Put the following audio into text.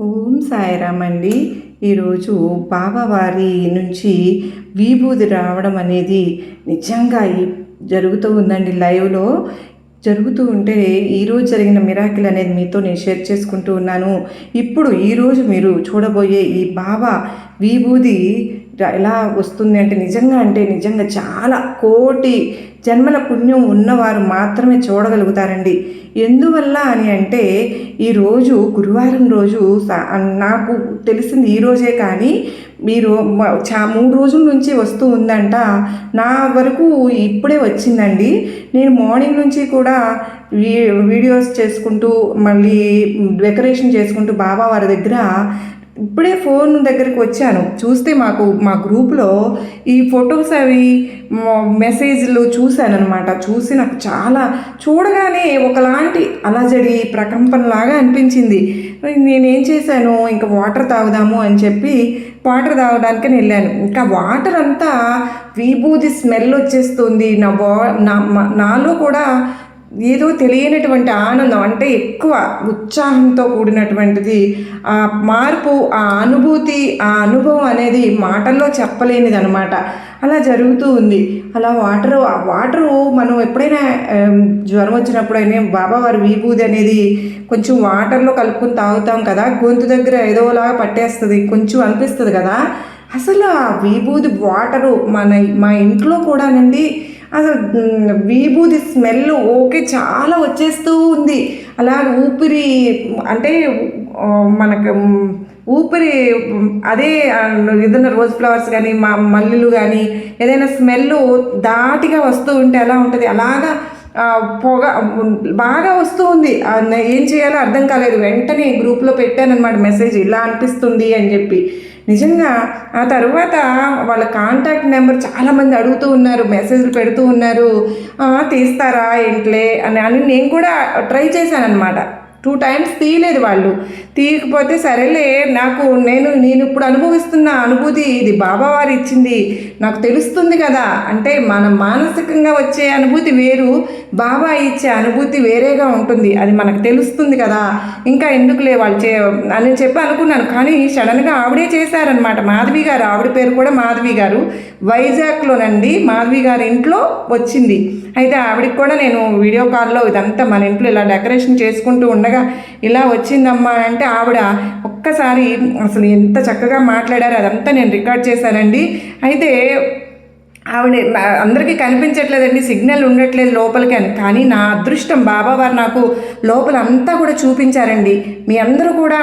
ఓం సాయిరామ్ అండి. ఈరోజు బాబావారి నుంచి విభూది రావడం అనేది నిజంగా జరుగుతూ ఉందండి. లైవ్లో జరుగుతూ ఉంటే ఈరోజు జరిగిన మిరాకిల్ అనేది మీతో నేను షేర్ చేసుకుంటూ ఉన్నాను. ఇప్పుడు ఈరోజు మీరు చూడబోయే ఈ బాబా విభూది ఎలా వస్తుంది అంటే నిజంగా చాలా కోటి జన్మల పుణ్యం ఉన్నవారు మాత్రమే చూడగలుగుతారండి. ఎందువల్ల అని అంటే ఈరోజు గురువారం రోజు నాకు తెలిసింది ఈరోజే, కానీ మీరు 3 రోజుల నుంచి వస్తూ ఉందంట. నా వరకు ఇప్పుడే వచ్చిందండి. నేను మార్నింగ్ నుంచి కూడా వీడియోస్ చేసుకుంటూ మళ్ళీ డెకరేషన్ చేసుకుంటూ బాబా వారి దగ్గర ఇప్పుడే ఫోన్ దగ్గరికి వచ్చాను. చూస్తే మా గ్రూప్లో ఈ ఫొటోస్ అవి మెసేజ్లు చూశానమాట. చూసి నాకు చాలా చూడగానే ఒకలాంటి అలజడి ప్రకంపనలాగా అనిపించింది. నేనేం చేశాను, ఇంకా వాటర్ తాగుదాము అని చెప్పి వాటర్ తాగడానికి వెళ్ళాను. ఇంకా వాటర్ అంతా విభూది స్మెల్ వచ్చేస్తుంది. నాలో కూడా ఏదో తెలియనటువంటి ఆనందం, అంటే ఎక్కువ ఉత్సాహంతో కూడినటువంటిది ఆ మార్పు, ఆ అనుభూతి, ఆ అనుభవం అనేది మాటల్లో చెప్పలేనిది అనమాట. అలా జరుగుతూ ఉంది. అలా వాటరు మనం ఎప్పుడైనా జ్వరం వచ్చినప్పుడైనా బాబావారి విభూది అనేది కొంచెం వాటర్లో కలుపుకొని తాగుతాం కదా, గొంతు దగ్గర ఏదోలాగా పట్టేస్తుంది, కొంచెం అనిపిస్తుంది కదా. అసలు ఆ విభూది వాటరు మా ఇంట్లో కూడానండి అసలు విభూది స్మెల్ ఓకే చాలా వచ్చేస్తూ ఉంది. అలా ఊపిరి అంటే మనకు ఊపిరి అదే ఏదైనా రోజ్ ఫ్లవర్స్ కానీ మల్లెలు కానీ ఏదైనా స్మెల్ ధాటిగా వస్తూ ఉంటే ఎలా ఉంటుంది, అలాగా పొగ బాగా వస్తూ ఉంది. ఏం చేయాలో అర్థం కాలేదు. వెంటనే గ్రూప్లో పెట్టానన్నమాట మెసేజ్, ఇలా అనిపిస్తుంది అని చెప్పి. నిజంగా ఆ తర్వాత వాళ్ళ కాంటాక్ట్ నెంబర్ చాలామంది అడుగుతూ ఉన్నారు, మెసేజ్లు పెడుతూ ఉన్నారు, తీస్తారా ఏంట్లే అని నేను కూడా ట్రై చేశాను అనమాట. 2 times తీయలేదు వాళ్ళు. తీయకపోతే సరేలే, నేను ఇప్పుడు అనుభవిస్తున్న అనుభూతి ఇది బాబావారు ఇచ్చింది, నాకు తెలుస్తుంది కదా. అంటే మన మానసికంగా వచ్చే అనుభూతి వేరు, బాబా ఇచ్చే అనుభూతి వేరేగా ఉంటుంది, అది మనకు తెలుస్తుంది కదా. ఇంకా ఎందుకులే వాళ్ళు అని చెప్పి అనుకున్నాను. కానీ సడన్గా ఆవిడే చేశారనమాట, మాధవి గారు. ఆవిడ పేరు కూడా మాధవి గారు, వైజాగ్లోనండి. మాధవి గారి ఇంట్లో వచ్చింది. అయితే ఆవిడకి కూడా నేను వీడియో కాల్లో ఇదంతా మన ఇంట్లో ఇలా డెకరేషన్ చేసుకుంటూ ఉండగా ఇలా వచ్చిందమ్మా అంటే ఆవిడ ఒక్కసారి అసలు ఎంత చక్కగా మాట్లాడారో అదంతా నేను రికార్డ్ చేశానండి. అయితే ఆవిడ అందరికీ కనిపించట్లేదండి, సిగ్నల్ ఉండట్లేదు లోపలికి అని. కానీ నా అదృష్టం, బాబావారు నాకు లోపల అంతా కూడా చూపించారండి. మీ అందరూ కూడా